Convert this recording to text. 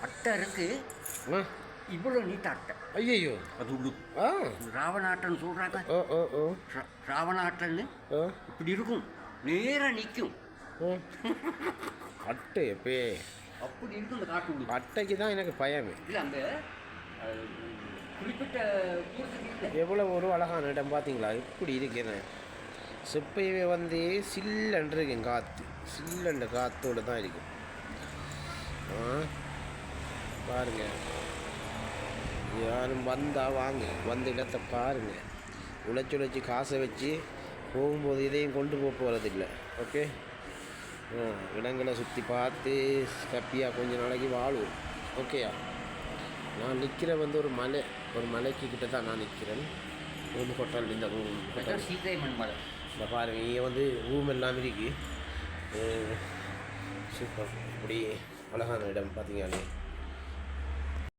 அட்டை இருக்கு. இவ்வளோ நீட்ட அட்டை. ஐயோ அது உள்ளு ராவணாட்டன்னு சொல்கிறாங்க. ராவணாட்டன்னு இப்படி இருக்கும், நேராக நிற்கும். அட்டை எப்பே அப்படி இருக்கும் இந்த காட்டு உள்ளு. அட்டைக்கு தான் எனக்கு பயமே. இல்லை அந்த குறிப்பிட்ட எவ்வளோ ஒரு அழகான இடம் பார்த்தீங்களா? இப்படி இருக்கிறேன். செப்பையவே வந்து சில்லன்று இருக்கேன், காற்று சில்லண்ட காற்றோடு தான் இருக்கும். பாருங்க, யாரும் வந்தால் வாங்க, வந்த இடத்தை பாருங்கள். உழைச்சி காசை வச்சு போகும்போது இதையும் கொண்டு போகிறதில்லை. ஓகே, இடங்களை சுற்றி பார்த்து ஹாப்பியாக கொஞ்சம் நாளைக்கு வாழுவோம். ஓகேயா? நான் நிற்கிற வந்து ஒரு மலைக்கு கிட்ட தான் நான் நிற்கிறேன். ரூம் ஹோட்டல், இந்த ரூம் சீதைமன் மலை. இந்த பாருங்க, இங்கே வந்து ரூம் எல்லாம் இருக்கு. சூப்பர். இப்படி அழகான இடம் பார்த்தீங்களே.